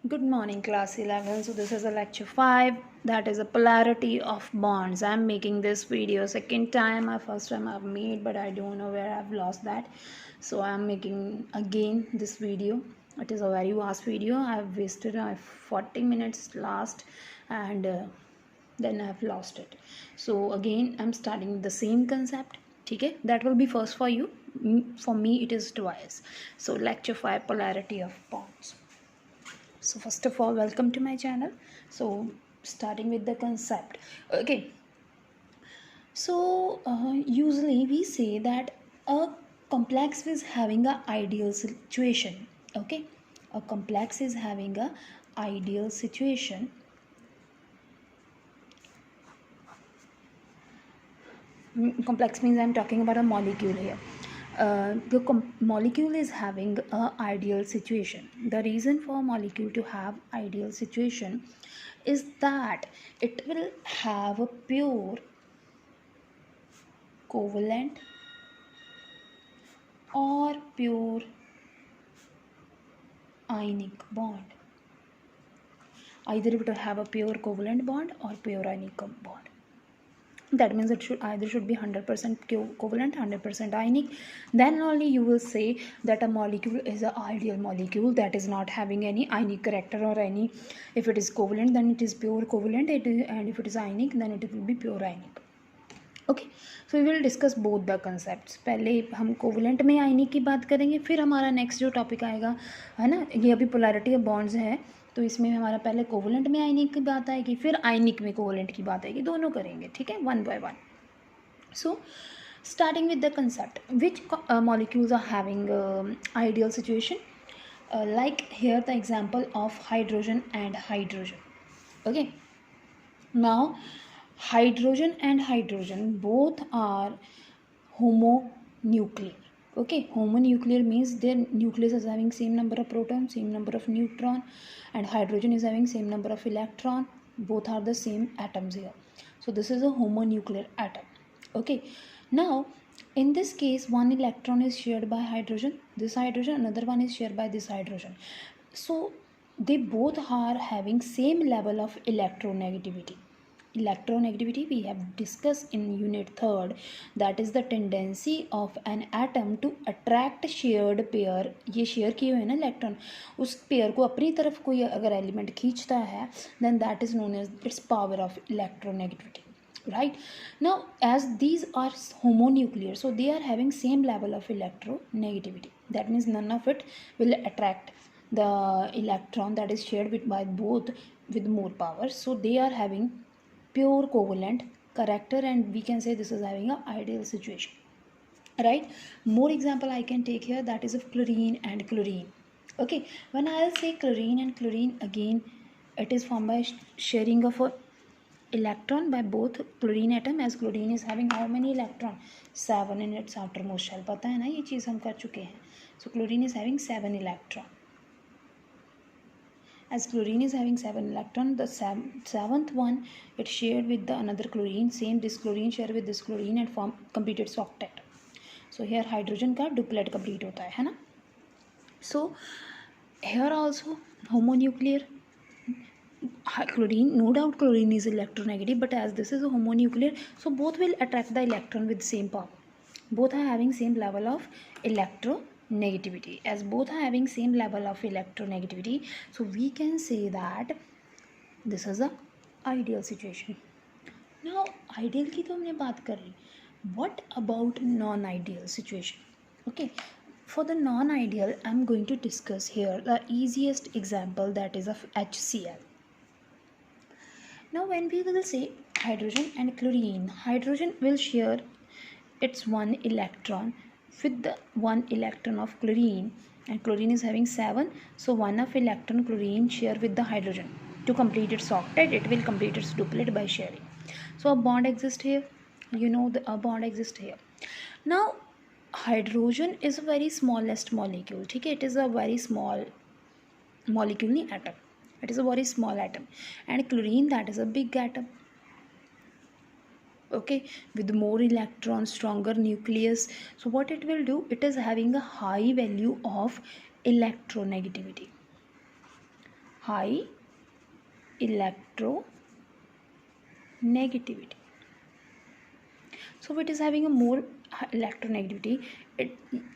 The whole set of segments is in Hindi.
Good morning, class 11. So, this is a lecture 5, that is a polarity of bonds. I'm making this video second time. My first time I've made, but I don't know where I've lost that. So, I'm making again this video. It is a very vast video. I've wasted 40 minutes last, and then I've lost it. So, again, I'm starting with the same concept. Okay, that will be first for you. For me, it is twice. So, lecture 5, polarity of bonds. So first of all, welcome to my channel. So starting with the concept. Okay, so usually we say that a complex is having a ideal situation. Okay, a complex is having a ideal situation. Complex means I'm talking about a molecule here. The molecule is having a ideal situation. The reason for a molecule to have ideal situation is that it will have a pure covalent or pure ionic bond. Either it will have a pure covalent bond or pure ionic bond. That means it should be 100% covalent, 100% ionic. Then only you will say that a molecule is an ideal molecule that is not having any ionic character or any. If it is covalent, then it is pure covalent, and if it is ionic, then it will be pure ionic. Okay, so we will discuss both the concept. पहले हम कोवलेंट में आयनिक की बात करेंगे, फिर हमारा नेक्स्ट जो टॉपिक आएगा है ना, ये अभी पोलैरिटी ऑफ बॉन्ड्स है, तो इसमें हमारा पहले कोवलेंट में आयनिक की बात आएगी, फिर आयनिक में कोवलेंट की बात आएगी. दोनों करेंगे, ठीक है, one by one. So starting with the concept, which molecules are having ideal situation, like here the example of hydrogen and hydrogen. Okay, now hydrogen and hydrogen both are homonuclear. Okay, homonuclear means their nucleus is having same number of proton, same number of neutron, and hydrogen is having same number of electron. Both are the same atoms here. So this is a homonuclear atom. Okay, now in this case one electron is shared by hydrogen, this hydrogen, another one is shared by this hydrogen. So they both are having same level of electronegativity. Electronegativity we have discussed in unit 3rd, that is the tendency of an atom to attract shared pair. ये शेयर किए हुए ना इलेक्ट्रॉन, उस पेयर को अपनी तरफ कोई अगर एलिमेंट खींचता है, then that is known as its power of electronegativity. Right, now as these are homonuclear, so they are having same level of electronegativity. That means none of it will attract the electron that is shared by both with more power. So they are having pure covalent character, and we can say this is having an ideal situation. Right, more example I can take here, that is of chlorine and chlorine. Okay, when I'll say chlorine and chlorine, again it is formed by sharing of a electron by both chlorine atom, as chlorine is having how many electron, 7 in its outermost shell. पता है ना, ये चीज़ हम कर चुके हैं. So chlorine is having 7 electron. As chlorine is having 7 electron, the seventh one it shared with the another chlorine, same this chlorine share with this chlorine and form completed octet. So here hydrogen का duplet complete होता है ना. So here also homonuclear chlorine, no doubt chlorine is electronegative, but as this is a homonuclear, so both will attract the electron with same power. Both are having same level of electronegativity. As both are having same level of electronegativity, so we can say that this is a ideal situation. Now ideal की तो हमने बात कर ली. What about non-ideal situation? Okay, for the non-ideal I'm going to discuss here the easiest example, that is of HCl. Now when we will say hydrogen and chlorine, hydrogen will share its one electron with the one electron of chlorine, and chlorine is having 7, so one of electron chlorine share with the hydrogen. To complete its octet, it will complete its duplet by sharing. So a bond exists here, you know, a bond exists here. Now hydrogen is a very smallest molecule. ठीक है, it is a very small molecule नहीं atom, it is a very small atom, and chlorine, that is a big atom. Okay, with more electrons, stronger nucleus. So what it will do, it is having a high value of electronegativity. high electronegativity. So it is having a more electronegativity.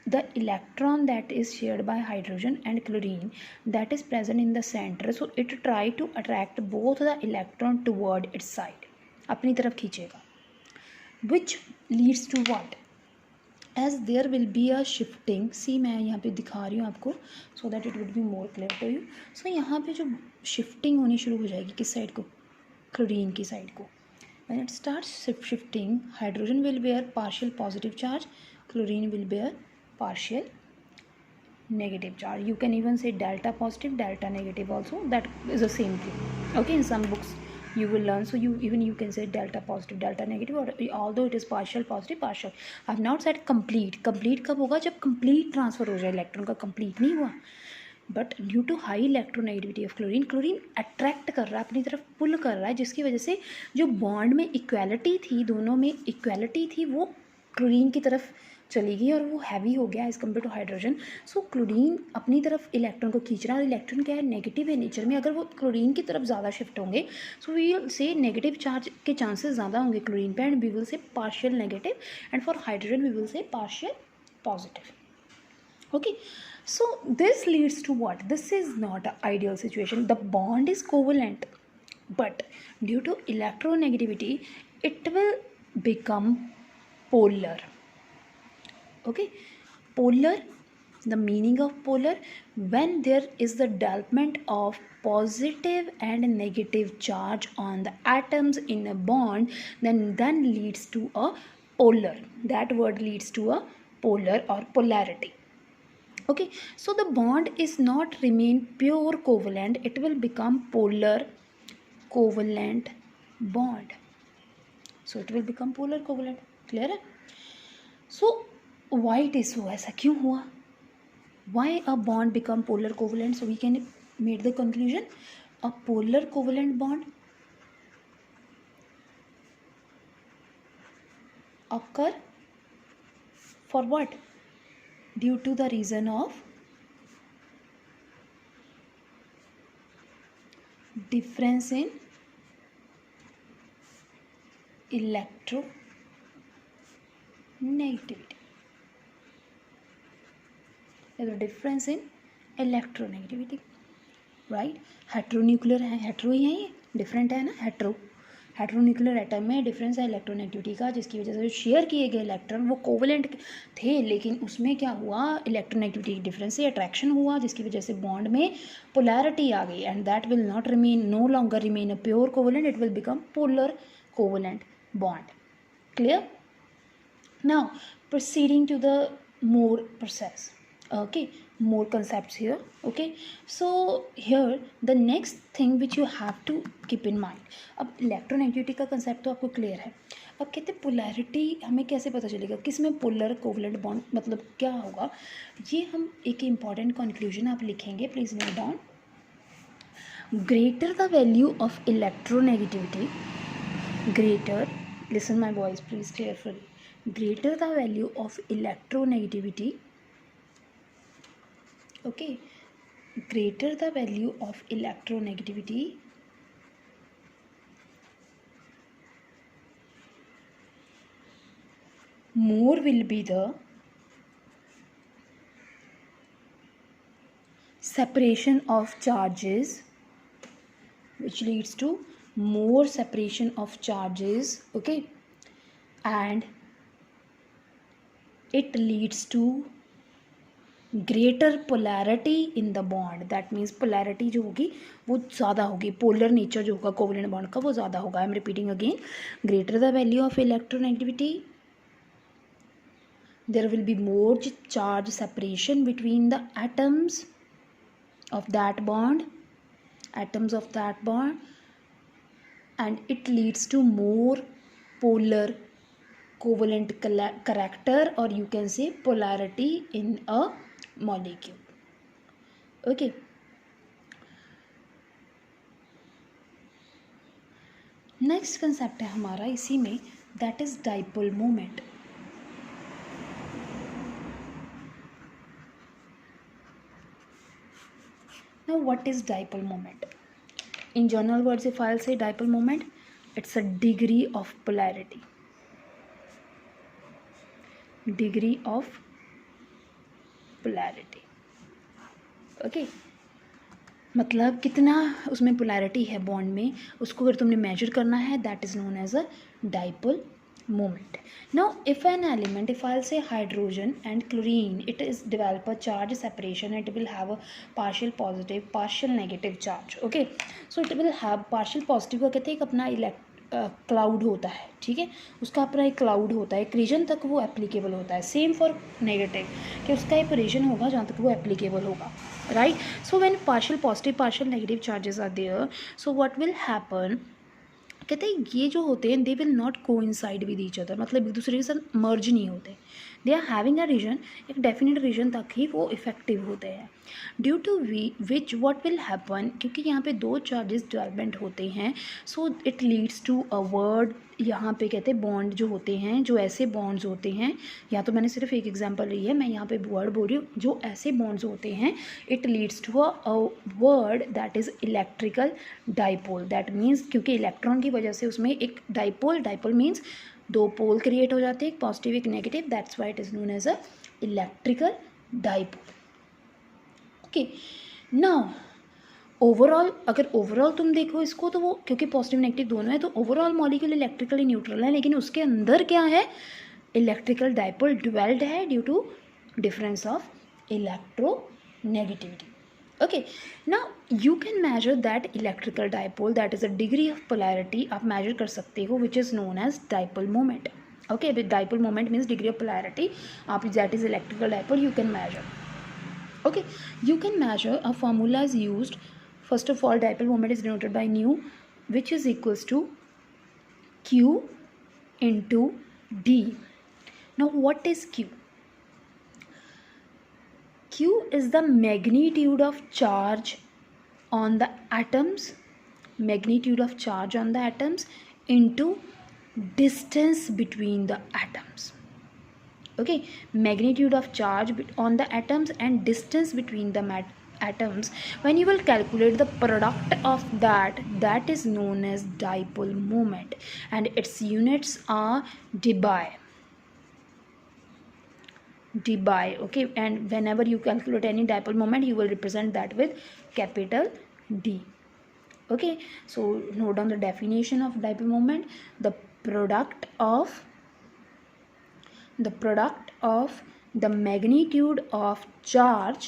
The electron that is shared by hydrogen and chlorine that is present in the center, so it try to attract both the electron toward its side, अपनी तरफ खींचेगा, which leads to what? As there will be a shifting, see मैं यहाँ पे दिखा रही हूँ आपको so that it would be more clear to you. So यहाँ पे जो shifting होनी शुरू हो जाएगी किस साइड को, क्लोरीन की साइड को. When it starts shifting, hydrogen will bear partial positive charge, chlorine will bear partial negative charge. You can even say delta positive, delta negative also, that is the same thing. Okay, in some books you will learn, so you can say delta positive, delta negative, or although it is partial positive, partial. I have not said complete. Complete कब होगा, जब complete transfer हो जाए इलेक्ट्रॉन का, complete नहीं हुआ. But due to high electronegativity of chlorine, chlorine attract कर रहा है, अपनी तरफ पुल कर रहा है, जिसकी वजह से जो बॉन्ड में इक्वालिटी थी, दोनों में इक्वालिटी थी, वो क्लोरीन की तरफ चली गई और वो हैवी हो गया as compare to hydrogen. So chlorine अपनी तरफ इलेक्ट्रॉन को खींच रहा है, और इलेक्ट्रॉन क्या है, नेगेटिव है नेचर में. अगर वो क्लोरीन की तरफ ज़्यादा शिफ्ट होंगे, so we will say negative charge के चांसेस ज़्यादा होंगे क्लोरीन पे, and we will say partial negative, and for hydrogen we will say partial positive. Okay, so this leads to what? This is not an ideal situation. The bond is covalent, but due to electronegativity, it will become polar. Okay, polar, the meaning of polar, when there is the development of positive and negative charge on the atoms in a bond, then leads to a polar. That word leads to a polar or polarity. Okay, so the bond is not remain pure covalent, it will become polar covalent bond. So it will become polar covalent. Clear है? So why it is so, ऐसा क्यों हुआ? Why a bond become polar covalent? So we can make the conclusion, a polar covalent bond occur for what? Due to the reason of difference in electronegativity. There is a difference in electronegativity, right? Heteronuclear है, हेट्रो ही है ये, डिफरेंट है ना, हेट्रोन्यूक्लियर एटम में डिफरेंस है इलेक्ट्रोनेगेटिविटी का, जिसकी वजह से जो शेयर किए गए इलेक्ट्रॉन वो कोवलेंट थे, लेकिन उसमें क्या हुआ, इलेक्ट्रोनेगेटिविटी डिफरेंस से अट्रैक्शन हुआ, जिसकी वजह से बॉन्ड में पोलैरिटी आ गई, and that will not remain, no longer remain a pure covalent, it will become polar covalent bond. Clear? Now proceeding to the more process. Okay, more concepts here. Okay, so here the next thing which you have to keep in mind, अब इलेक्ट्रोनेगेटिविटी का कंसेप्ट तो आपको क्लियर है. अब कहते हैं पोलैरिटी हमें कैसे पता चलेगा, किस में पोलर कोवलेंट बॉन्ड मतलब क्या होगा, ये हम एक इम्पॉर्टेंट कंक्लूजन आप लिखेंगे, please note down. Greater the value of electronegativity, greater, listen my boys please carefully, greater the value of electronegativity, okay, greater the value of electronegativity, more will be the separation of charges, which leads to more separation of charges. Okay, and it leads to greater polarity in the bond. That means polarity जो होगी वो ज़्यादा होगी, पोलर नेचर जो होगा कोवलेंट बॉन्ड का वो ज़्यादा होगा. I am repeating again, greater the value of electronegativity, there will be more charge separation between the atoms of that bond, atoms of that bond, and it leads to more polar covalent character, or you can say polarity in a molecule. Okay, next concept है हमारा इसी में, that is dipole moment. Now what is dipole moment? In general words, if I'll say dipole moment, it's a degree of polarity. Degree of polarity. Okay, मतलब कितना उसमें पोलैरिटी है बॉन्ड में, उसको अगर तुमने मेजर करना है, that is known as a dipole moment. Now if an element, if I'll say hydrogen and chlorine, it is develop a charge separation, it will have a partial positive partial negative charge. Okay, so it will have partial positive का कहते हैं एक अपना क्लाउड होता है, ठीक है, उसका अपना एक क्लाउड होता है, एक रीजन तक वो एप्लीकेबल होता है. सेम फॉर नेगेटिव, कि उसका एक रीजन होगा जहाँ तक वो एप्लीकेबल होगा, right. So when partial positive partial negative charges are there, so what will happen, कहते हैं ये जो होते हैं they will not coincide with each other, मतलब एक दूसरे के साथ मर्ज नहीं होते. They are having a region, एक डेफिनेट रीजन तक ही वो इफेक्टिव होते हैं. Due to which what will happen, क्योंकि यहाँ पे दो चार्जेस डेवलपमेंट होते हैं, so it leads to a word. यहाँ पे कहते हैं बॉन्ड जो होते हैं, जो ऐसे बॉन्ड्स होते हैं, या तो मैंने सिर्फ एक एग्जांपल ली है, मैं यहाँ पे वर्ड बोल रही हूँ, जो ऐसे बॉन्ड्स होते हैं, it leads to a word that is electrical dipole. That means क्योंकि इलेक्ट्रॉन की वजह से उसमें एक डाइपोल मीन्स दो पोल क्रिएट हो जाते हैं, एक पॉजिटिव एक negative, that's why it is known as a electrical dipole. Okay, now overall, अगर ओवरऑल तुम देखो इसको तो वो क्योंकि पॉजिटिव नेगेटिव दोनों है, तो ओवरऑल मॉलिक्यूल इलेक्ट्रिकली न्यूट्रल है, लेकिन उसके अंदर क्या है, इलेक्ट्रिकल डाइपोल डिवेल्ड है due to difference of electronegativity. Okay, now you can measure that electrical dipole, that is a degree of polarity, आप मेजर कर सकते हो, which is known as dipole moment. Okay, dipole moment means degree of polarity, आप that is electrical dipole you can measure. Okay, you can measure, a formula is used. First of all, dipole moment is denoted by nu, which is equals to q into d. Now what is q? Q is the magnitude of charge on the atoms, magnitude of charge on the atoms into distance between the atoms. Okay, magnitude of charge on the atoms and distance between the atoms. When you will calculate the product of that, that is known as dipole moment, and its units are dBi. Okay, and whenever you calculate any dipole moment, you will represent that with capital D. Okay, so note down the definition of dipole moment. The product of the magnitude of charge,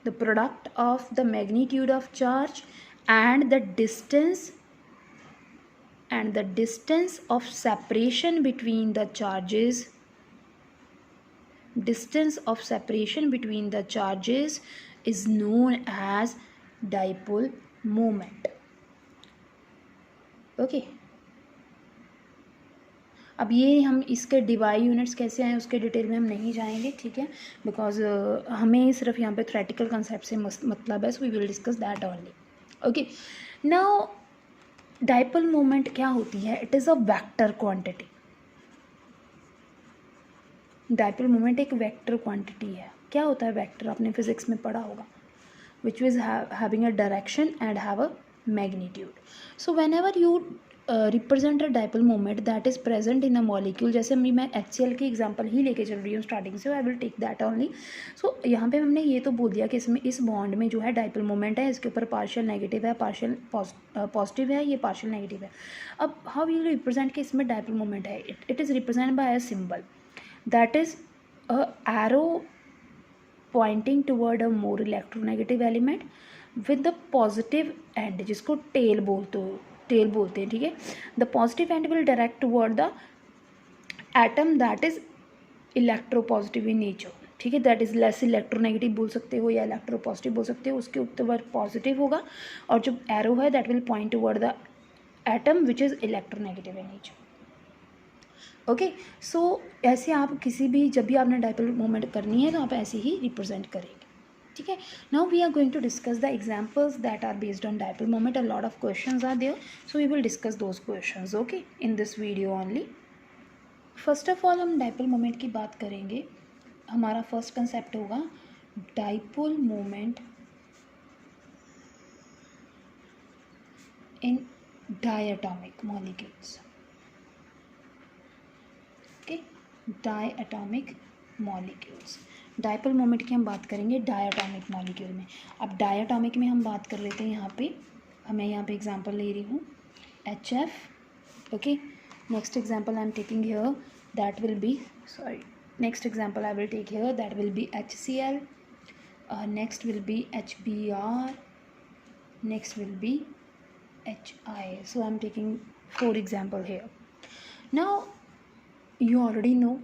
the product of the magnitude of charge and the distance of separation between the charges, is known as dipole moment. Okay, अब ये हम इसके डिवाई यूनिट्स कैसे आए उसके डिटेल में हम नहीं जाएंगे, ठीक है, बिकॉज हमें सिर्फ यहाँ पे थ्योरेटिकल कंसेप्ट से मतलब है, so we will discuss that only. Okay, now dipole moment क्या होती है, it is a vector quantity. Dipole moment एक वेक्टर क्वांटिटी है. क्या होता है वेक्टर, आपने फिजिक्स में पढ़ा होगा, which is having a direction and have a magnitude. So when ever you represent a dipole moment that is present in a molecule, जैसे मैं HCl की एग्जांपल ही लेके चल रही हूँ स्टार्टिंग से, I will take that only. So यहाँ पे हमने ये तो बोल दिया कि इसमें इस बॉन्ड में जो है डाइपोल मोमेंट है, इसके ऊपर पार्शियल नेगेटिव है, पार्शियल पॉजिटिव है, ये पार्शियल नेगेटिव है. अब हाउ यू रिप्रेजेंट कि इसमें डाइपोल मोमेंट है, it is represent by a symbol that is a arrow pointing toward a more electronegative element with the positive end, जिसको टेल बोलते हैं, ठीक है. The positive end will direct toward the atom that is electropositive in nature, ठीक है, दैट इज लेस इलेक्ट्रोनेगेटिव बोल सकते हो या इलेक्ट्रोपॉजिटिव बोल सकते हो, उसके ऊपर पॉजिटिव होगा, और जो एरो है that will point toward the atom which is electronegative in nature. Okay, so ऐसे आप किसी भी जब भी आपने डाइपोल मोमेंट करनी है तो आप ऐसे ही रिप्रेजेंट करेंगे, ठीक है. Now we are going to discuss the examples that are based on dipole moment. A lot of questions are there, so we will discuss those questions, okay, in this video only. First of all हम डाइपोल मोमेंट की बात करेंगे. हमारा फर्स्ट कंसेप्ट होगा dipole moment in diatomic molecules. Okay, diatomic molecules. Dipole moment की हम बात करेंगे डायटोमिक मॉलिक्यूल में. अब डायटोमिक में हम बात कर लेते हैं यहाँ पे. मैं यहाँ पे एग्जांपल ले रही हूँ HF. Okay, next example I am taking here, that will be, sorry, next example I will take here, that will be HCl. Next will be HBr. Next will be HI. So I am taking 4 example here. Now you already know,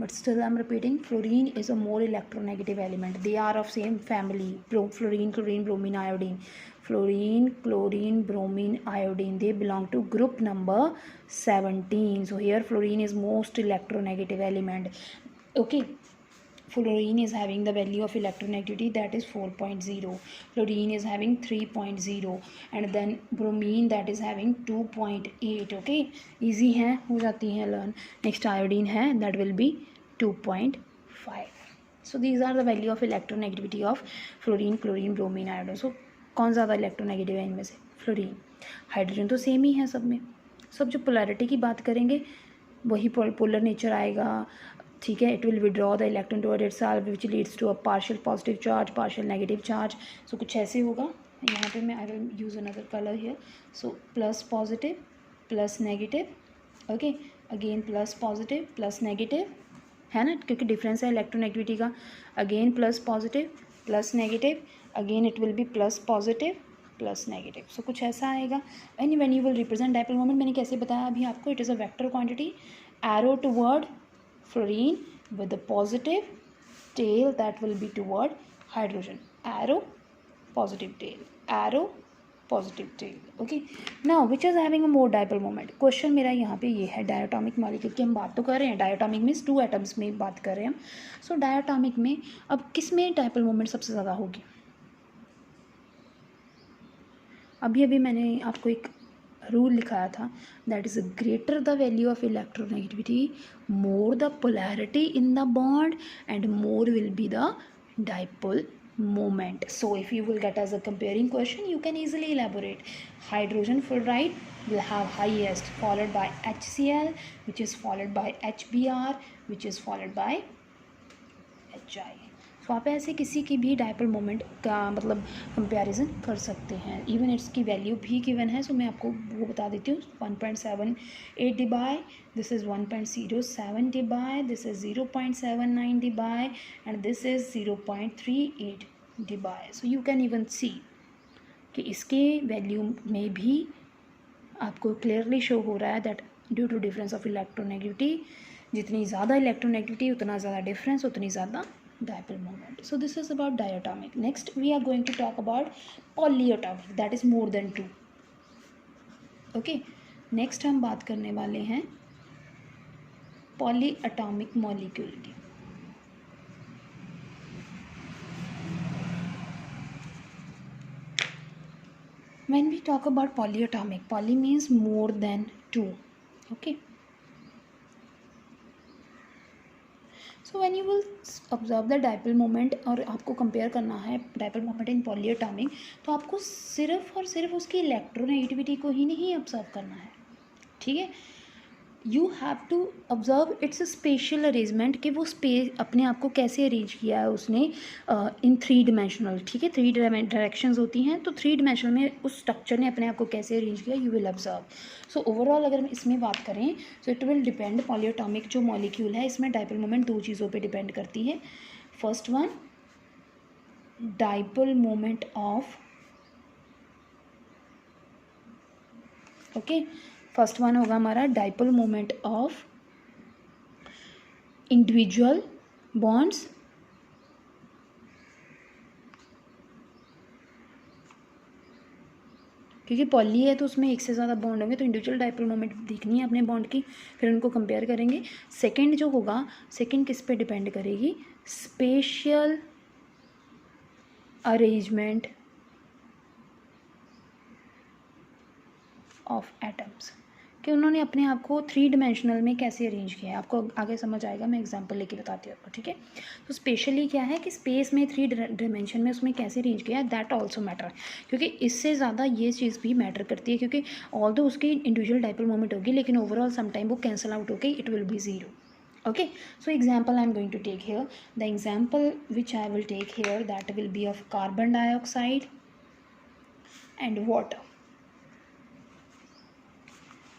but still I am repeating, fluorine is a more electronegative element. They are of same family, fluorine, chlorine, bromine, iodine. Fluorine, chlorine, bromine, iodine, they belong to group number 17. So here fluorine is most electronegative element. Okay, fluorine is having the value of electronegativity that is 4.0, fluorine is having 3.0, and then bromine that is having 2.8. okay, easy है, हो जाती हैं learn. Next iodine है, that will be 2.5. so these are the value of electronegativity of fluorine, chlorine, bromine, iodine. so कौन ज़्यादा इलेक्ट्रोनेगेटिव है इनमें से? फ्लोरीन. हाइड्रोजन तो सेम ही है सब में. सब जो पोलैरिटी की बात करेंगे वही पोलर नेचर आएगा. ठीक है, it will withdraw the electron toward itself which leads to a partial positive charge, partial negative charge. So कुछ ऐसे होगा. यहाँ पे मैं I will use another colour here. So plus positive plus negative. Okay, again plus positive plus negative, है ना, क्योंकि डिफरेंस है इलेक्ट्रोनेगेटिविटी का. Again plus positive plus negative, again it will be plus positive plus negative. So कुछ ऐसा आएगा. And when you will represent dipole moment, मैंने कैसे बताया अभी आपको, it is a vector quantity, arrow toward fluorine with the positive tail that will be toward hydrogen. Arrow, positive tail, arrow, positive tail. Okay, now which is having a more dipole moment? Question मेरा यहाँ पे ये है, डायटोमिक मॉलिक्यूल की हम बात तो कर रहे हैं, डायटोमिक मीन्स 2 एटम्स में बात कर रहे हैं हम. सो डायटोमिक में अब किस में डायपोल मोमेंट सबसे ज़्यादा होगी? अभी अभी मैंने आपको एक रूल लिखाया था, that is greater the value of electronegativity, more the polarity in the bond, and more will be the dipole moment. So if you will get as a comparing question, you can easily elaborate. Hydrogen fluoride will have highest, followed by HCl, which is followed by HBr, which is followed by HI. तो आप ऐसे किसी की भी डायपोल मोमेंट का मतलब कंपैरिजन कर सकते हैं. इवन इसकी वैल्यू भी गिवन है. सो मैं आपको वो बता देती हूँ. 1.78 dBi, this is 1.07 dBi, this is 0.79 dBi, and this is 0.38 dBi. So you can even see कि इसके वैल्यू में भी आपको क्लियरली शो हो रहा है that due to difference of electronegativity, जितनी ज़्यादा इलेक्ट्रोनेगेटिविटी उतना ज़्यादा डिफरेंस, उतनी ज़्यादा dipole moment. So this is about diatomic. Next we are going to talk about polyatomic, that is more than 2. Okay, next हम बात करने वाले हैं polyatomic molecule की. When we talk about polyatomic, poly means more than 2. Okay, so when you will observe the dipole moment, और आपको कंपेयर करना है डायपोल मोमेंट इन पॉलीएटॉमिक, तो आपको सिर्फ और सिर्फ उसकी इलेक्ट्रोनेगेटिविटी को ही नहीं ऑब्जर्व करना है. ठीक है, you have to observe its special arrangement, कि वो स्पेस अपने आप को कैसे अरेंज किया है उसने इन 3 डिमेंशनल. ठीक है, 3 डायरेक्शंस होती हैं, तो 3 डिमेंशनल में उस स्ट्रक्चर ने अपने आप को कैसे अरेंज किया, you will observe. So overall अगर हम इसमें बात करें, सो इट विल डिपेंड, पॉलीएटॉमिक जो मॉलिक्यूल है इसमें डायपोल मोमेंट 2 चीज़ों पे डिपेंड करती है. First one, dipole moment of, okay, first one होगा हमारा dipole moment of individual bonds, क्योंकि पॉली है तो उसमें एक से ज़्यादा बॉन्ड होंगे, तो इंडिविजुअल डायपोल मोमेंट देखनी है अपने बॉन्ड की, फिर उनको कंपेयर करेंगे. सेकंड जो होगा, सेकंड किस पे डिपेंड करेगी, स्पेशियल अरेंजमेंट ऑफ एटम्स. कि उन्होंने अपने आप को 3 डिमेंशनल में कैसे अरेंज किया है। आपको आगे समझ आएगा, मैं एग्जांपल लेके बताती हूँ आपको, ठीक है। तो स्पेशली क्या है कि स्पेस में 3 डिमेंशन में उसमें कैसे अरेंज किया है, दैट ऑल्सो मैटर, क्योंकि इससे ज़्यादा ये चीज़ भी मैटर करती है, क्योंकि ऑल्दो उसकी इंडिविजुअल डाइपोल मोमेंट होगी लेकिन ओवरऑल समटाइम वो कैंसिल आउट होके it will be zero. Okay, so example I am going to take here. The example which I will take here, that will be of carbon dioxide and water.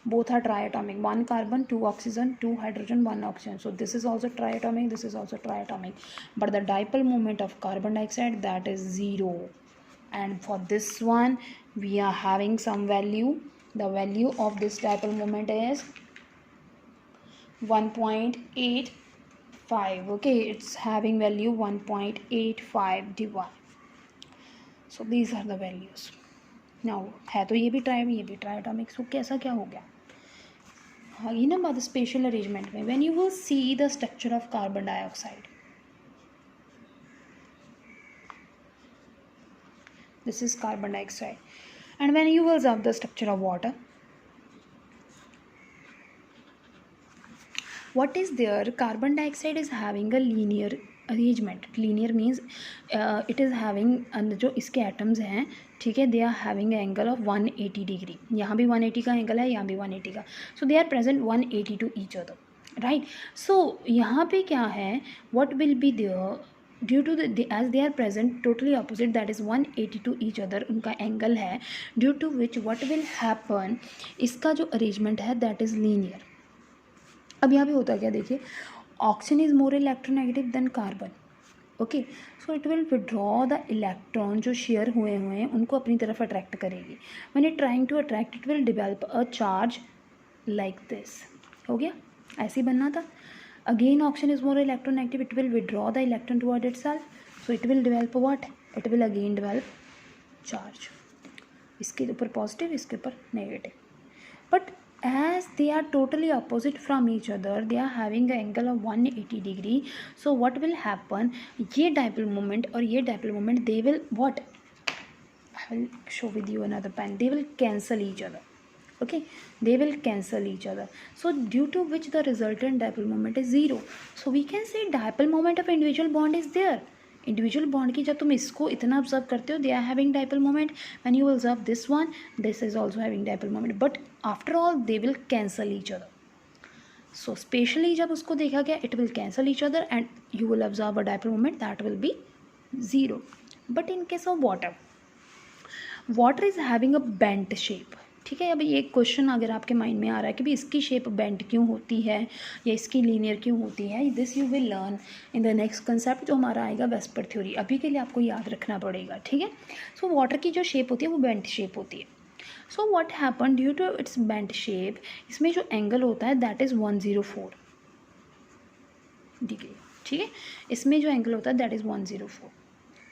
Both are triatomic, 1 carbon 2 oxygen 2 hydrogen 1 oxygen. So this is also triatomic, this is also triatomic, but the dipole moment of carbon dioxide, that is 0. And for this one we are having some value. The value of this dipole moment is 1.85. okay, it's having value 1.85 dy. so these are the values. now है तो ये भी ट्राइएटॉमिक. सो कैसा क्या हो गया आगे ना बात स्पेशल अरेंजमेंट में. When you will see the structure of carbon dioxide, this is carbon dioxide, and when you will observe the structure of water, what is there, carbon dioxide is having a linear arrangement. linear means it is having जो इसके एटम्स हैं, ठीक है, they are having angle of 180 degree. यहाँ भी 180 का एंगल है, यहाँ भी 180 का. So they are present 180 to each other, right. So यहाँ पे क्या है, what will be there due to as they are present totally opposite, that is 180 to each other, उनका एंगल है, due to which what will happen, इसका जो अरेंजमेंट है that is linear. अब यहाँ पे होता क्या, देखिए, oxygen is more electronegative than carbon. Okay, so it will withdraw the electron जो शेयर हुए हैं उनको अपनी तरफ अट्रैक्ट करेगी. When it trying to attract, it will develop a charge like this. हो गया, ऐसे ही बनना था. Again oxygen is more electronegative, it will withdraw the electron toward itself, so it will develop what, it will again develop charge. इसके ऊपर पॉजिटिव, इसके ऊपर negative. But as they are totally opposite from each other, they are having an angle of 180 degree. so what will happen, ये dipole moment और ये dipole moment, they will what, I will show with you another pen, they will cancel each other. okay, they will cancel each other. so due to which the resultant dipole moment is 0. so we can say dipole moment of individual bond is there. Individual bond की जब तुम इसको इतना ऑब्जर्व करते हो, they are having dipole moment. When you observe this one, this is also having dipole moment, but after all they will cancel each other. So specially जब उसको देखा गया, it will cancel each other and you will observe a dipole moment that will be 0. But in case of water, water is having a bent shape. ठीक है, अभी एक क्वेश्चन अगर आपके माइंड में आ रहा है कि भाई इसकी शेप बेंट क्यों होती है या इसकी लीनियर क्यों होती है, this you will learn in the next concept जो हमारा आएगा वेस्पर थ्योरी. अभी के लिए आपको याद रखना पड़ेगा, ठीक है. सो वाटर की जो शेप होती है वो बेंट शेप होती है. So what happen, due to its bent shape, इसमें जो एंगल होता है दैट इज़ 104 डिग्री. ठीक है, इसमें जो एंगल होता है दैट इज़ 104.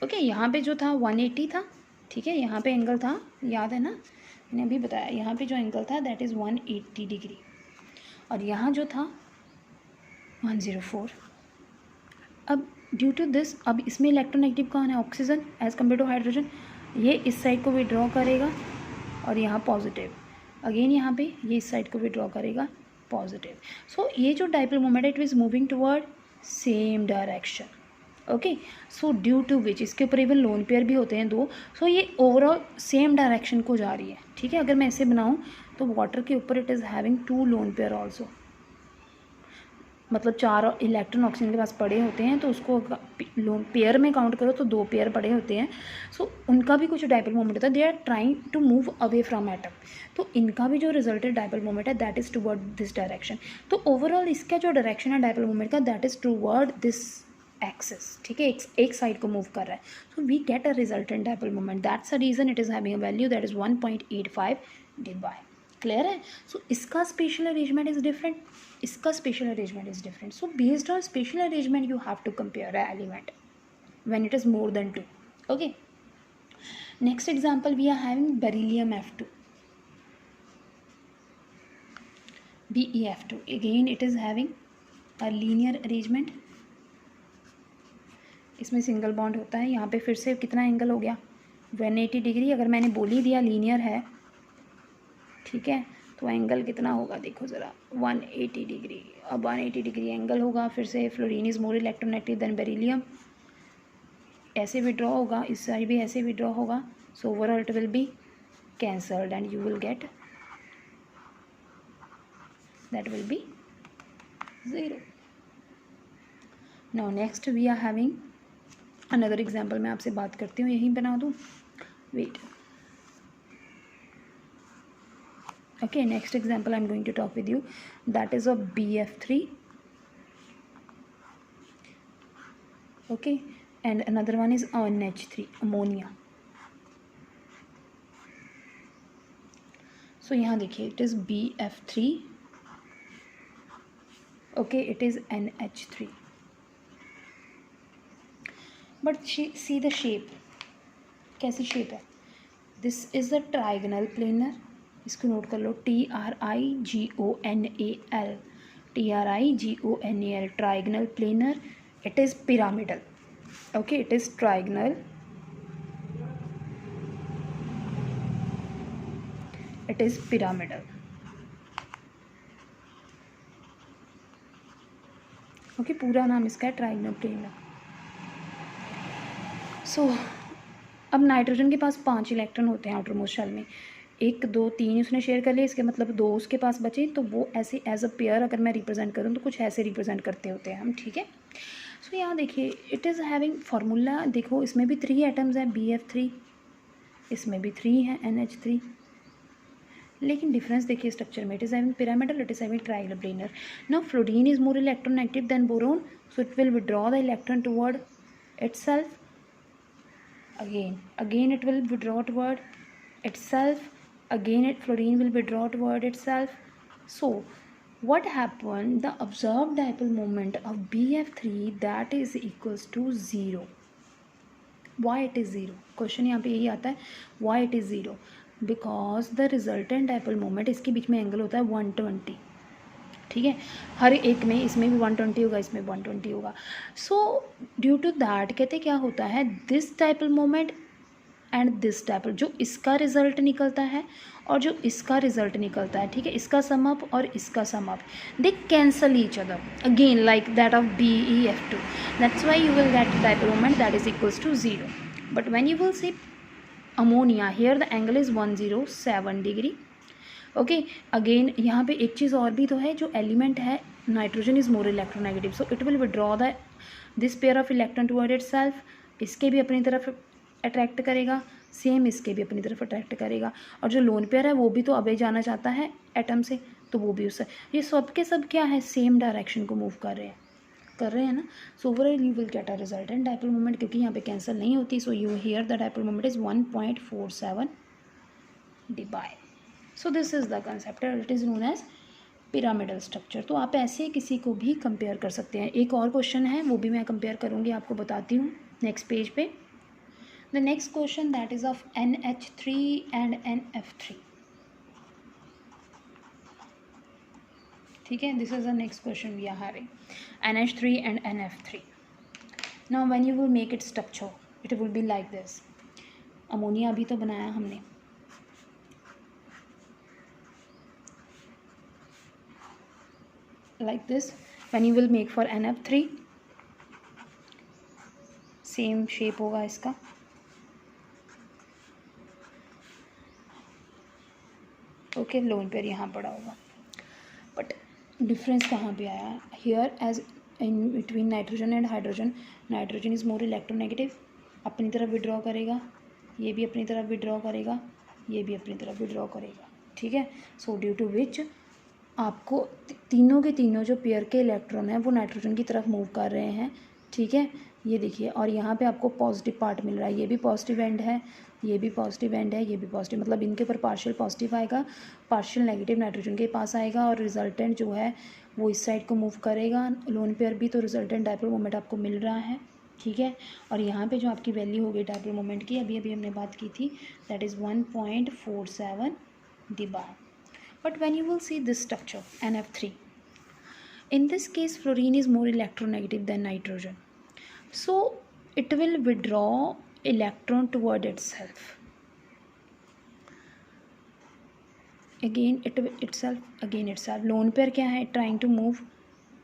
ओके, यहाँ पे जो था 180 था. ठीक है, यहाँ पे एंगल था, याद है ना, मैंने अभी बताया, यहाँ पे जो एंगल था दैट इज़ 180 डिग्री और यहाँ जो था 104. अब ड्यू टू दिस, अब इसमें इलेक्ट्रोनेगेटिव कौन है, oxygen as compare to hydrogen. ये इस साइड को विड्रॉ करेगा और यहाँ पॉजिटिव. अगेन यहाँ पे ये इस साइड को विड्रॉ करेगा, पॉजिटिव. सो ये जो डाइपोल मोमेंट है, it is moving toward same direction. Okay, so due to which, इसके ऊपर इवन लोन पेयर भी होते हैं 2. सो ये ओवरऑल सेम डायरेक्शन को जा रही है. ठीक है, अगर मैं ऐसे बनाऊँ तो वाटर के ऊपर it is having 2 lone pair also, मतलब 4 इलेक्ट्रॉन ऑक्सीजन के पास पड़े होते हैं, तो उसको लोन पेयर में काउंट करो तो 2 पेयर पड़े होते हैं. सो उनका भी कुछ डाइपोल मोमेंट होता है, they are trying to move away from atom. तो इनका भी जो रिजल्टेड डाइपोल मोमेंट है that is toward this direction. तो ओवरऑल इसका जो डायरेक्शन है डाइपोल मोमेंट का that is toward this axis. ठीक है, एक साइड को मूव कर रहा है. So we get a resultant dipole moment, that's a reason it is having a value that is 1.85 dy. Clear है. सो इसका स्पेशल अरेंजमेंट इज़ डिफरेंट, इसका special arrangement is different. So based on special arrangement you have to compare a element when it is more than 2. Okay, next example we are having beryllium F2, BeF2. Again it is having a linear arrangement. इसमें सिंगल बॉन्ड होता है. यहाँ पे फिर से कितना एंगल हो गया, 180 डिग्री. अगर मैंने बोल ही दिया लीनियर है, ठीक है, तो एंगल कितना होगा देखो ज़रा, 180 डिग्री। अब 180 डिग्री एंगल होगा। फिर से fluorine is more electronegative than beryllium, ऐसे विड्रॉ होगा, इस साइड भी ऐसे विड्रॉ होगा। So overall it will be cancelled and you will get that will be 0. Now next we are having another example. मैं आपसे बात करती हूँ, यहीं बना दूँ, wait. Okay, next example I'm going to talk with you, that is of BF3. Okay, and another one is NH3, ammonia. So यहाँ देखिए, it is BF3. Okay, it is NH3. But see the shape, कैसी shape है? This is a trigonal planar. इसको नोट कर लो, TRIGONAL, TRIGONAL, trigonal planar. It is pyramidal. Okay, it is trigonal. It is pyramidal. Okay, पूरा नाम इसका है ट्राइगोनल प्लेनर. सो अब नाइट्रोजन के पास 5 इलेक्ट्रॉन होते हैं आउटर मोस्ट शेल में, 1 2 3 उसने शेयर कर लिए, इसके मतलब 2 उसके पास बचे, तो वो ऐसे एज अ पेयर अगर मैं रिप्रेजेंट करूँ तो कुछ ऐसे रिप्रेजेंट करते होते हैं हम, ठीक है. सो यहाँ देखिए, इट इज़ हैविंग फार्मूला, देखो इसमें भी 3 एटम्स हैं BF3, इसमें भी 3 है NH3, लेकिन डिफरेंस देखिए स्ट्रक्चर में, it is having pyramidal, it is having trigonal planar. Now fluorine is more electronegative then boron, so it will withdraw the electron toward itself. Again it will withdraw toward itself. Again fluorine will withdraw toward itself. So what happened, the observed dipole moment of BF3 that is equals to 0. Why it is 0? Question यहाँ पे यही आता है, why it is 0? Because the resultant dipole moment, इसके बीच में एंगल होता है 120, ठीक है. हर एक में, इसमें भी 120 होगा, इसमें 120 होगा. सो ड्यू टू दैट कहते क्या होता है, this dipole moment and this dipole, जो इसका रिजल्ट निकलता है और जो इसका रिजल्ट निकलता है, ठीक है, इसका सम अप और इसका sum up, they cancel each other again like that of BeF2. That's why you will get dipole moment that is equals to 0. But when you will see ammonia, here the angle is 107 degree. Okay, again यहाँ पे एक चीज़ और भी तो है, जो एलिमेंट है nitrogen is more electronegative, so it will withdraw the this pair of electron toward itself. इसके भी अपनी तरफ अट्रैक्ट करेगा, सेम इसके भी अपनी तरफ अट्रैक्ट करेगा, और जो लोन पेयर है वो भी तो अवे जाना चाहता है एटम से, तो वो भी उससे, ये सब के सब क्या है, सेम डायरेक्शन को मूव कर रहे हैं ना. So overall you will get a resultant dipole moment, क्योंकि यहाँ पे कैंसिल नहीं होती. So you here the dipole moment is 1.47 dBi. So this is the concept, it is known as pyramidal structure. तो आप ऐसे किसी को भी कंपेयर कर सकते हैं. एक और क्वेश्चन है, वो भी मैं कंपेयर करूँगी, आपको बताती हूँ नेक्स्ट पेज पे. The next question that is of NH3 and NF3, ठीक है. This is the next question we are having, NH3 and NF3. Now when you will make it structure, it will be like this. Ammonia अभी तो बनाया हमने, like this. when you will make for NF3, same shape होगा इसका. ओके, लोन पेयर यहाँ पड़ा होगा, बट डिफरेंस कहाँ पे आया, here as in between nitrogen and hydrogen, nitrogen is more electronegative, अपनी तरफ विड्रॉ करेगा, ये भी अपनी तरफ विड्रॉ करेगा, ये भी अपनी तरफ विड्रॉ करेगा, ठीक है. सो ड्यू टू विच आपको तीनों के तीनों जो पेयर के इलेक्ट्रॉन हैं वो नाइट्रोजन की तरफ मूव कर रहे हैं, ठीक है. ये देखिए, और यहाँ पे आपको पॉजिटिव पार्ट मिल रहा है, ये भी पॉजिटिव एंड है, ये भी पॉजिटिव एंड है, ये भी पॉजिटिव, मतलब इनके ऊपर पार्शियल पॉजिटिव आएगा, पार्शियल नेगेटिव नाइट्रोजन के पास आएगा, और रिजल्टेंट जो है वो इस साइड को मूव करेगा. लोन पेयर भी, तो रिजल्टेंट डाइपोल मोमेंट आपको मिल रहा है, ठीक है. और यहाँ पे जो आपकी वैल्यू होगी डाइपोल मोमेंट की, अभी अभी हमने बात की थी, that is 1.47 dBi. But when you will see this structure NF3, in this case fluorine is more electronegative than nitrogen, so it will withdraw electron toward itself. again itself. Lone pair क्या है, trying to move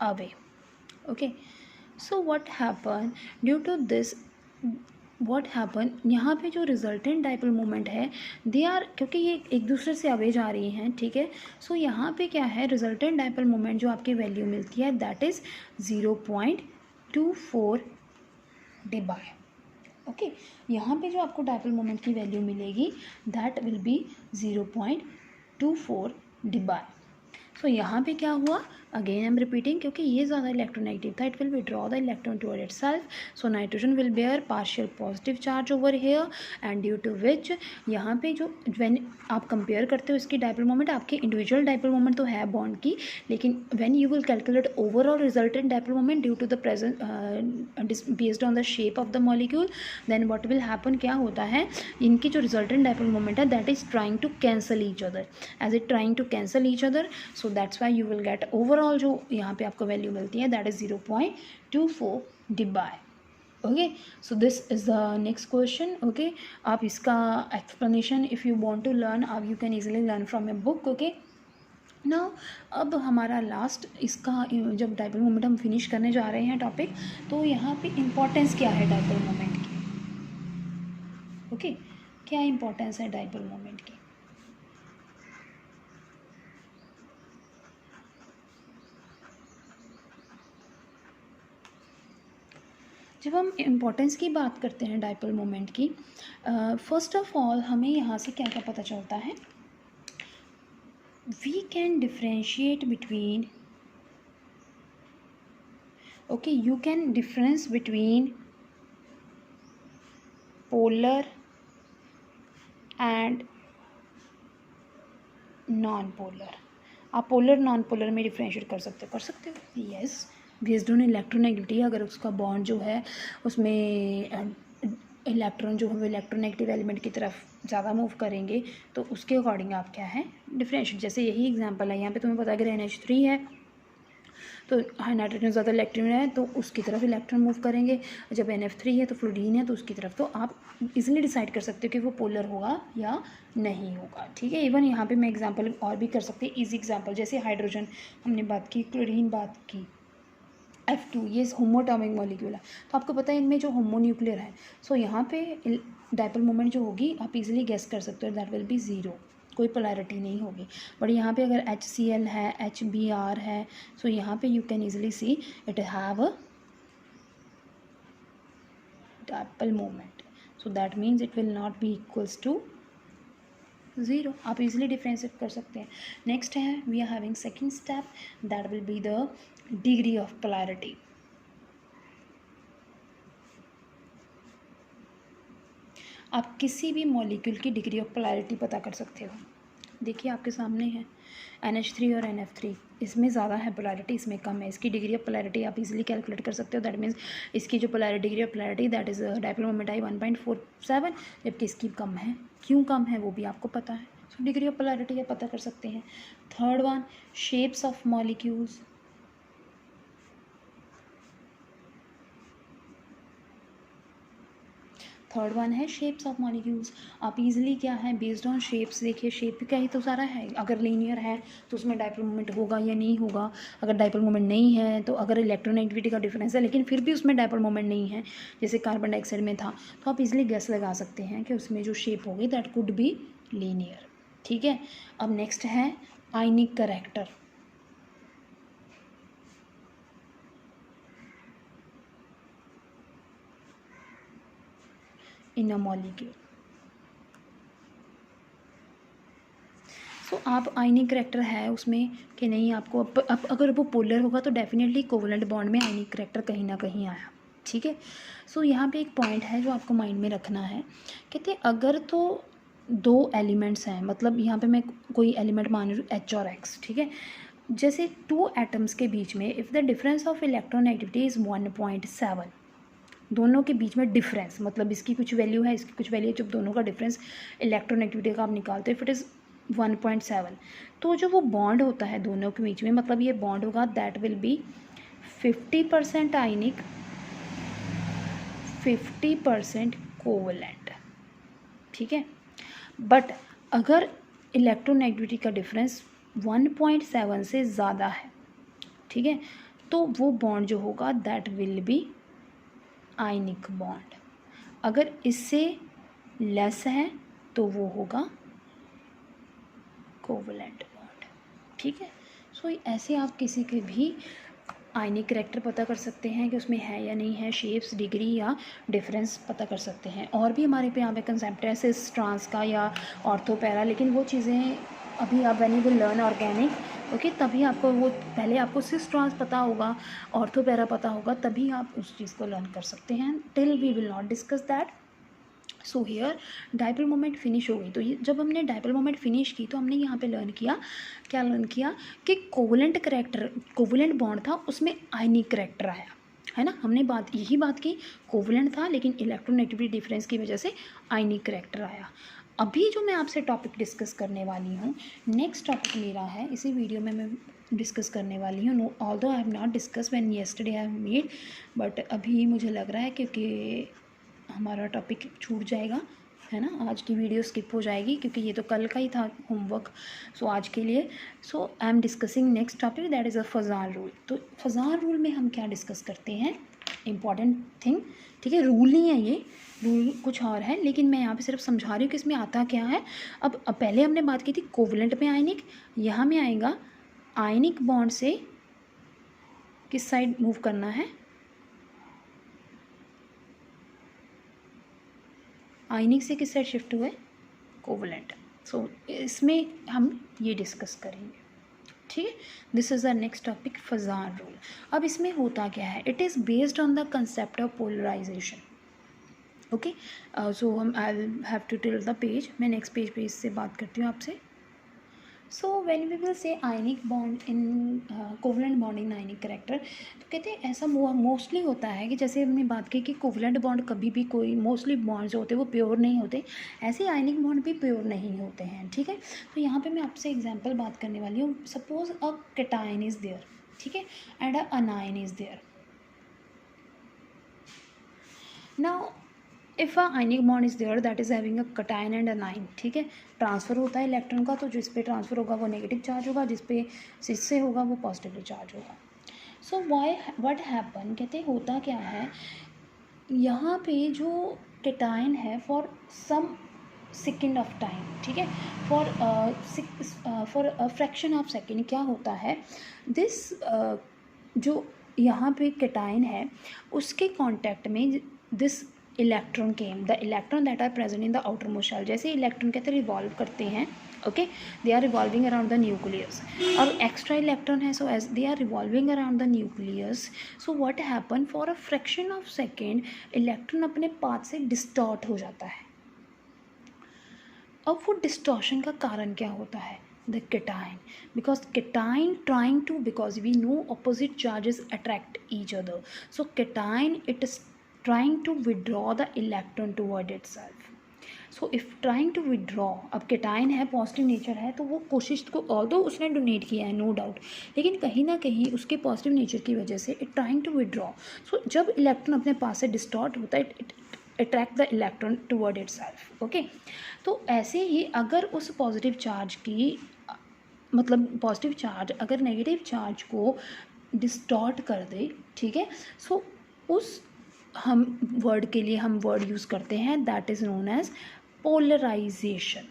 away. Okay, so what happened due to this, what happened यहाँ पे जो रिजल्टेंट डाइपोल मोमेंट है, दे आर, क्योंकि ये एक दूसरे से अवे जा रही हैं, ठीक है. सो यहाँ पे क्या है, रिजल्टेंट डाइपोल मोमेंट जो आपकी वैल्यू मिलती है दैट इज़ 0.24 डिबाई. ओके, यहाँ पे जो आपको डाइपोल मोमेंट की वैल्यू मिलेगी दैट विल बी 0.24 डिबाई. सो यहाँ पे क्या हुआ, अगेन आई एम रिपीटिंग, क्योंकि ये ज़्यादा इलेक्ट्रोनेगेटिव था, it will withdraw the electron toward itself. So nitrogen will bear partial positive charge over here, and due to which यहाँ पे जो व्हेन आप कंपेयर करते हो इसकी डाइपोल मोमेंट, आपके इंडिविजुअल डाइपोल मोमेंट तो है बॉन्ड की, लेकिन when you will calculate overall resultant dipole moment due to the present based on the shape of the molecule, then what will happen, क्या होता है, इनकी जो रिजल्टेंट डाइपोल मोमेंट है that is trying to cancel each other, as it trying to cancel each other. So that's why you will get overall जो यहाँ पे आपको वैल्यू मिलती है that is 0.24 debye. Okay, so this is the next question. Okay, आप इसका explanation if you want to learn, आप you can easily learn from a book. Okay, now अब हमारा लास्ट इसका जब डाइपोल मोमेंट हम फिनिश करने जा रहे हैं टॉपिक, तो यहाँ पे इम्पोर्टेंस क्या है डाइपोल मोमेंट की. ओके, क्या इम्पोर्टेंस है डाइपोल मोमेंट की. जब हम इम्पोर्टेंस की बात करते हैं डाइपोल मोमेंट की, फर्स्ट ऑफ ऑल हमें यहाँ से क्या क्या पता चलता है, we can differentiate between, okay, you can difference between polar and non polar. आप पोलर नॉन पोलर में डिफ्रेंशिएट कर सकते हो यस, बेस्ड ऑन इलेक्ट्रोनेगेटिविटी. अगर उसका बॉन्ड जो है उसमें इलेक्ट्रॉन जो है इलेक्ट्रोनेगेटिव एलिमेंट की तरफ ज़्यादा मूव करेंगे तो उसके अकॉर्डिंग आप क्या है डिफरेंशिएट. जैसे यही एग्जांपल है, यहाँ पे तुम्हें पता है अगर NH3 है तो नाइट्रोजन ज़्यादा इलेक्ट्रॉन है तो उसकी तरफ इलेक्ट्रॉन मूव करेंगे, जब NF3 है तो फ्लोरीन है तो उसकी तरफ. तो आप इजीली डिसाइड कर सकते हो कि वो पोलर होगा या नहीं होगा, ठीक है. इवन यहाँ पे मैं एग्जांपल और भी कर सकते हैं, इजी एग्जांपल, जैसे हाइड्रोजन हमने बात की, क्लोरीन बात की, F2 ये होमोटॉमिक मॉलिक्यूल है, तो आपको पता है इनमें जो होमोन्यूक्लियर है. सो यहाँ पे डाइपोल मोमेंट जो होगी आप इजीली गेस कर सकते हो दैट विल बी 0, कोई पोलैरिटी नहीं होगी. बट यहाँ पे अगर HCl है, HBr है, सो यहाँ पे you can easily see it have a dipole moment, so that means it will not be equals to 0. आप इजीली डिफ्रेंशिएट कर सकते हैं. नेक्स्ट है we are having second step, that will be the degree of polarity. आप किसी भी मॉलिक्यूल की डिग्री ऑफ पोलैरिटी पता कर सकते हो. देखिए आपके सामने है NH3 और NF3, इसमें ज़्यादा है पोलैरिटी, इसमें कम है. इसकी डिग्री ऑफ पोलैरिटी आप इजीली कैलकुलेट कर सकते हो. दैट मीन्स इसकी जो degree of polarity that is dipole moment I 1.47, जबकि इसकी कम है. क्यों कम है वो भी आपको पता है. सो डिग्री ऑफ पोलैरिटी आप पता कर सकते हैं. Third one, shapes of molecules. Third one है शेप्स ऑफ मॉलिक्यूल्स. आप इजीली क्या है बेस्ड ऑन शेप्स, देखिए शेप का ही तो सारा है. अगर लीनियर है तो उसमें डाइपोल मोमेंट होगा या नहीं होगा. अगर डाइपोल मोमेंट नहीं है तो अगर इलेक्ट्रोनेगेटिविटी का डिफरेंस है लेकिन फिर भी उसमें डाइपोल मोमेंट नहीं है, जैसे कार्बन डाइऑक्साइड में था, तो आप इजीली गेस लगा सकते हैं कि उसमें जो शेप होगी दैट कुड बी लीनियर, ठीक है. अब नेक्स्ट है आयनिक करैक्टर. In a molecule. सो आप आयनिक करैक्टर है उसमें कि नहीं, आपको अब अगर वो पोलर होगा तो डेफिनेटली कोवलेंट बॉन्ड में आयनिक करैक्टर कहीं ना कहीं आया, ठीक है. सो यहाँ पे एक पॉइंट है जो आपको माइंड में रखना है. कहते हैं अगर तो 2 एलिमेंट्स हैं, मतलब यहाँ पे मैं कोई एलिमेंट मान रही हूँ H और X, ठीक है. जैसे 2 एटम्स के बीच में if the difference of electronegativity is 1.7, दोनों के बीच में डिफरेंस, मतलब इसकी कुछ वैल्यू है इसकी कुछ वैल्यू है, जब दोनों का डिफरेंस इलेक्ट्रोनेगेटिविटी का आप निकालते हो, इफ इट इज़ 1.7, तो जो वो बॉन्ड होता है दोनों के बीच में, मतलब ये बॉन्ड होगा that will B 50% ionic, 50% covalent, ठीक है. बट अगर इलेक्ट्रोनेगेटिविटी का डिफरेंस 1.7 से ज़्यादा है, ठीक है, तो वो बॉन्ड जो होगा that will B ionic bond. अगर इससे लेस है तो वो होगा कोवलेंट बॉन्ड, ठीक है। सो ऐसे आप किसी के भी आयनिक करैक्टर पता कर सकते हैं कि उसमें है या नहीं है, शेप्स, डिग्री या डिफरेंस पता कर सकते हैं। और भी हमारे पे यहाँ पे कंसेप्ट है सिस ट्रांस का या ऑर्थो पैरा, लेकिन वो चीज़ें अभी आप when you will learn organic okay तभी आपको वो, पहले आपको सिस ट्रांस पता होगा, ऑर्थो पैरा पता होगा, तभी आप उस चीज़ को लर्न कर सकते हैं। Till we will not discuss that. So here dipole moment finish हो गई। तो ये जब हमने डाइपोल मोमेंट फिनिश की तो हमने यहाँ पे लर्न किया, क्या लर्न किया कि कोवलेंट करैक्टर, कोवलेंट बॉन्ड था उसमें आयनिक करैक्टर आया, है ना। हमने यही बात की, कोवलेंट था लेकिन इलेक्ट्रोनेगेटिविटी डिफरेंस की वजह से आयनिक करैक्टर आया। अभी जो मैं आपसे टॉपिक डिस्कस करने वाली हूँ, नेक्स्ट टॉपिक मेरा है, इसी वीडियो में मैं डिस्कस करने वाली हूँ। Although I have not discuss when yesterday I have made, but अभी मुझे लग रहा है क्योंकि हमारा टॉपिक छूट जाएगा, है ना, आज की वीडियो स्किप हो जाएगी क्योंकि ये तो कल का ही था होमवर्क। सो आज के लिए I am discussing next topic that is a Fajans rule. तो फजान रूल में हम क्या डिस्कस करते हैं, इम्पॉर्टेंट थिंग, ठीक है, रूल नहीं है ये, रूल कुछ और है, लेकिन मैं यहाँ पे सिर्फ समझा रही हूँ कि इसमें आता क्या है। अब पहले हमने बात की थी कोवलेंट में आयनिक, यहाँ में आएगा आयनिक बॉन्ड से किस साइड मूव करना है, आयनिक से किस साइड शिफ्ट हुए, कोवलेंट। सो इसमें हम ये डिस्कस करेंगे, ठीक है। This is the next topic Fajans rule. अब इसमें होता क्या है, it is based on the concept of polarisation, okay. So हम I will have to tell the page, मैं नेक्स्ट पेज से बात करती हूँ आपसे। So when we will say ionic bond in covalent bond in ionic character, तो कहते हैं ऐसा मोस्टली होता है कि जैसे हमने बात की कि कोवलेंट बॉन्ड कभी भी, कोई मोस्टली बॉन्ड जो होते हैं वो प्योर नहीं होते, ऐसे आयनिक बॉन्ड भी प्योर नहीं होते हैं, ठीक है। तो यहाँ पे मैं आपसे एग्जांपल बात करने वाली हूँ। Suppose a cation is there, ठीक है, and a anion is there. Now if a ionic bond is there that is having a cation and anion, ठीक है, ट्रांसफ़र होता है इलेक्ट्रॉन का, तो जिस पे ट्रांसफ़र होगा वो नेगेटिव चार्ज होगा, जिस पे इससे होगा वो पॉजिटिव चार्ज होगा। सो व्हाट हैपन, कहते होता क्या है, यहाँ पे जो कैटायन है for some second of time, ठीक है, for a fraction of second क्या होता है, दिस जो यहाँ पे कैटायन है उसके कांटेक्ट में this electron came, the electron that are present in the outer most shell, जैसे इलेक्ट्रॉन कहते हैं रिवॉल्व करते हैं, okay, they are revolving around the nucleus, और एक्स्ट्रा इलेक्ट्रॉन है, so as they are revolving around the nucleus, so what happen for a fraction of second electron अपने पाथ से डिस्टॉर्ट हो जाता है। अब वो डिस्टॉर्शन का कारण क्या होता है, the cation, because cation trying to, because we know opposite charges attract each other, so cation it is trying to withdraw the electron toward itself, so if trying to withdraw, अब कैटायन है पॉजिटिव नेचर है तो वो कोशिश को, ऑल्दो उसने डोनेट किया है नो डाउट, लेकिन कहीं ना कहीं उसके पॉजिटिव नेचर की वजह से इट ट्राइंग टू विड्रॉ, सो जब इलेक्ट्रॉन अपने पास से डिस्टॉर्ट होता है it attract the electron toward itself, okay. तो ऐसे ही अगर उस पॉजिटिव चार्ज की, मतलब पॉजिटिव चार्ज अगर नेगेटिव चार्ज को डिस्टॉर्ट कर दे, ठीक है, सो उस हम वर्ड के लिए हम वर्ड यूज़ करते हैं that is known as polarisation,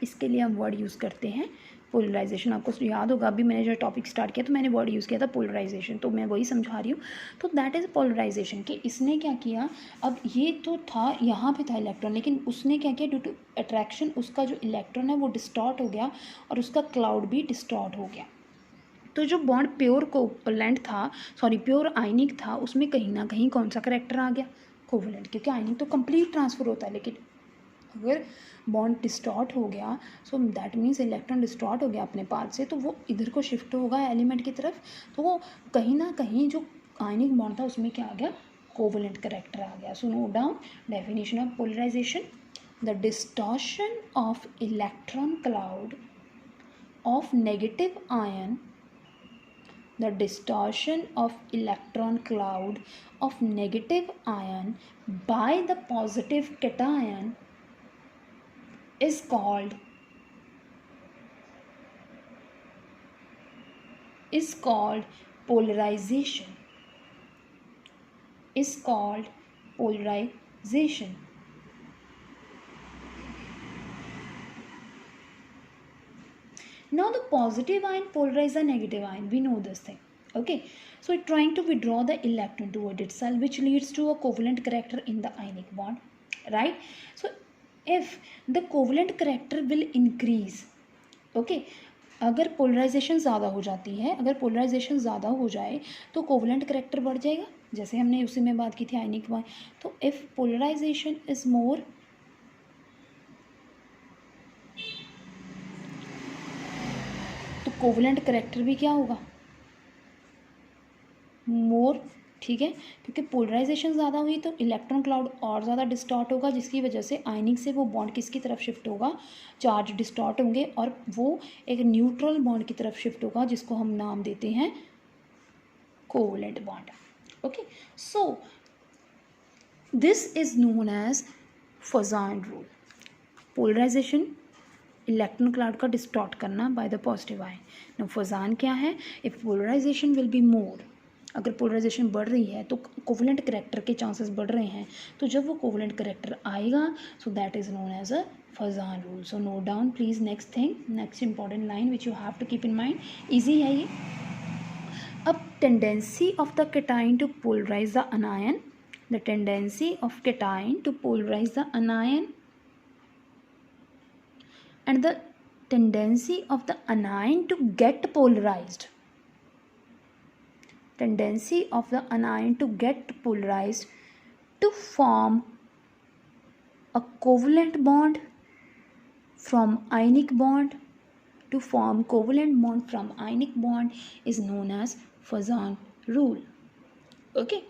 इसके लिए हम वर्ड यूज़ करते हैं पोलराइजेशन। आपको याद होगा अभी मैंने जो टॉपिक स्टार्ट किया तो मैंने वर्ड यूज़ किया था पोलराइजेशन, तो मैं वही समझा रही हूँ। तो दैट इज़ पोलराइजेशन कि इसने क्या किया, अब ये तो था यहाँ पे था इलेक्ट्रॉन, लेकिन उसने क्या किया, ड्यू टू अट्रैक्शन उसका जो इलेक्ट्रॉन है वो डिस्टॉर्ट हो गया और उसका क्लाउड भी डिस्टॉर्ट हो गया। तो जो बॉन्ड प्योर कोवलेंट था, सॉरी प्योर आयनिक था, उसमें कहीं ना कहीं कौन सा करैक्टर आ गया, कोवलेंट, क्योंकि आयनिक तो कंप्लीट ट्रांसफ़र होता है, लेकिन अगर बॉन्ड डिस्टॉर्ट हो गया सो दैट मीन्स इलेक्ट्रॉन डिस्टॉर्ट हो गया अपने पाथ से, तो वो इधर को शिफ्ट होगा एलिमेंट की तरफ, तो वो कहीं ना कहीं जो आयनिक बॉन्ड था उसमें क्या आ गया, कोवलेंट करैक्टर आ गया। So note down definition of polarisation, the distortion of electron cloud of negative ion, the distortion of electron cloud of negative ion by the positive cation is called is called polarization. Is called polarization. Now the positive ion polarize the negative ion. We know this thing. Okay. So it's trying to withdraw the electron toward itself, which leads to a covalent character in the ionic bond. Right. So if the covalent character will increase, okay, अगर पोलराइजेशन ज़्यादा हो जाती है, अगर पोलराइजेशन ज़्यादा हो जाए तो कोवलेंट करेक्टर बढ़ जाएगा, जैसे हमने उसी में बात की थी आयनिक बॉन्ड. तो इफ़ पोलराइजेशन इज़ मोर, तो कोवलेंट करेक्टर भी क्या होगा, मोर. ठीक है, क्योंकि पोलराइजेशन ज़्यादा हुई तो इलेक्ट्रॉन क्लाउड और ज़्यादा डिस्टॉर्ट होगा, जिसकी वजह से आयनिक से वो बॉन्ड किसकी तरफ शिफ्ट होगा, चार्ज डिस्टॉर्ट होंगे और वो एक न्यूट्रल बॉन्ड की तरफ शिफ्ट होगा, जिसको हम नाम देते हैं covalent bond. Okay, so this is known as Fajans rule. Polarisation, electron cloud का डिस्टॉर्ट करना by the positive ion. Now Fajans क्या है, if polarisation will be more, अगर पोलराइजेशन बढ़ रही है तो कोवलेंट करेक्टर के चांसेस बढ़ रहे हैं, तो जब वो कोवलेंट करेक्टर आएगा, so that is known as a Fajans rule. So note down please next thing, next important line which you have to keep in mind. Easy है ये. अब tendency of the cation to polarise the anion, the tendency of cation to polarise the anion and the tendency of the anion to get polarized. Tendency of the anion to get polarized to form a covalent bond from ionic bond, to form covalent bond from ionic bond is known as Fazan rule. Okay.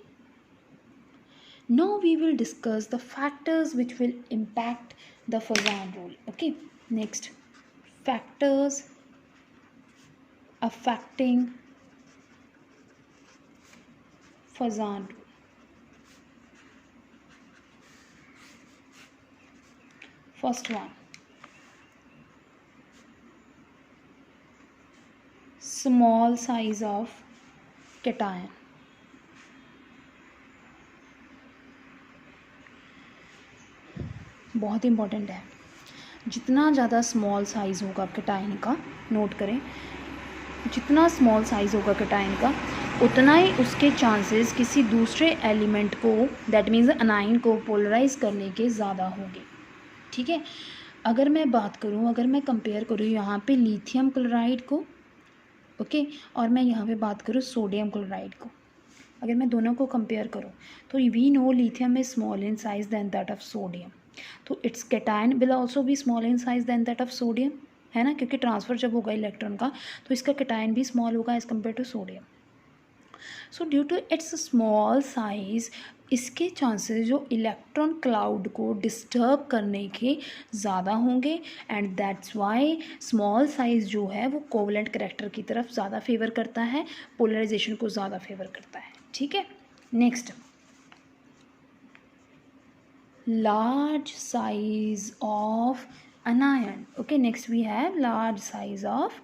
Now we will discuss the factors which will impact the Fazan rule. Okay. Next, factors affecting Fazan rule. First one, small size of cation. बहुत इंपॉर्टेंट है. जितना ज़्यादा स्मॉल साइज़ होगा केटाइन का, नोट करें, जितना स्मॉल साइज़ होगा केटाइन का उतना ही उसके चांसेस किसी दूसरे एलिमेंट को, दैट मीन्स अनाइन को पोलराइज करने के ज़्यादा होंगे. ठीक है, अगर मैं बात करूँ, अगर मैं कंपेयर करूँ यहाँ पे लिथियम क्लोराइड को, ओके, और मैं यहाँ पे बात करूँ सोडियम क्लोराइड को, अगर मैं दोनों को कंपेयर करूँ तो we know lithium is small in size than that of sodium, तो it's cation will also be small in size than that of sodium, है ना, क्योंकि ट्रांसफ़र जब होगा इलेक्ट्रॉन का तो इसका केटाइन भी स्मॉल होगा as compare to sodium. So due to its small size, इसके चांसेस जो इलेक्ट्रॉन क्लाउड को डिस्टर्ब करने के ज़्यादा होंगे, and that's why small size जो है वो कोवलेंट करेक्टर की तरफ ज़्यादा फेवर करता है, पोलराइजेशन को ज़्यादा फेवर करता है. ठीक है, next, large size of anion. Okay, next we have large size of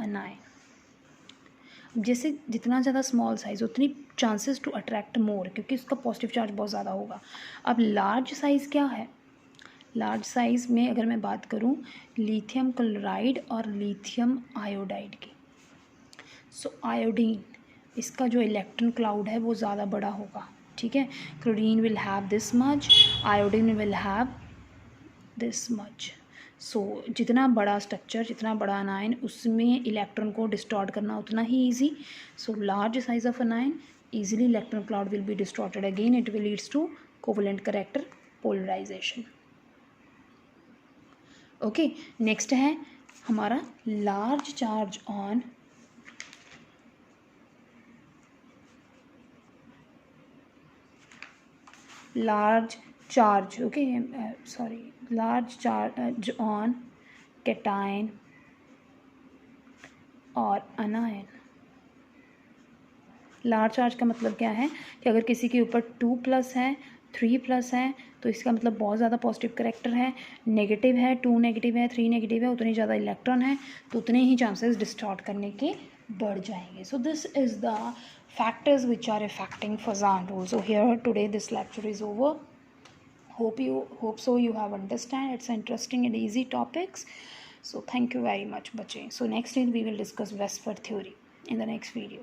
anion. जैसे जितना ज़्यादा स्मॉल साइज़ उतनी चांसेस टू अट्रैक्ट मोर, क्योंकि उसका पॉजिटिव चार्ज बहुत ज़्यादा होगा. अब लार्ज साइज़ क्या है, लार्ज साइज़ में अगर मैं बात करूँ लिथियम क्लोराइड और लिथियम आयोडाइड की, सो आयोडीन, इसका जो इलेक्ट्रॉन क्लाउड है वो ज़्यादा बड़ा होगा. ठीक है, chlorine will have this much, iodine will have this much. So जितना बड़ा स्ट्रक्चर, जितना बड़ा अनायन, उसमें इलेक्ट्रॉन को डिस्टॉर्ट करना उतना ही easy. So large size of anion, easily electron cloud will be distorted. Again it will leads to covalent character polarization. Okay, next है हमारा large charge on large charge, okay, large charge on cation और anion. लार्ज चार्ज का मतलब क्या है कि अगर किसी के ऊपर 2+ है, 3+ है, तो इसका मतलब बहुत ज़्यादा पॉजिटिव करेक्टर है. नेगेटिव है, 2 नेगेटिव है, 3 नेगेटिव है, उतनी ज़्यादा इलेक्ट्रॉन है, तो उतने ही चांसेस डिस्टॉर्ट करने के बढ़ जाएंगे. So this is the factors which are affecting Fazan rule. So here today this lecture is over. Hope so you have understand. It's interesting and easy topics. So thank you very much, bache. So next week we will discuss Westphal theory in the next video.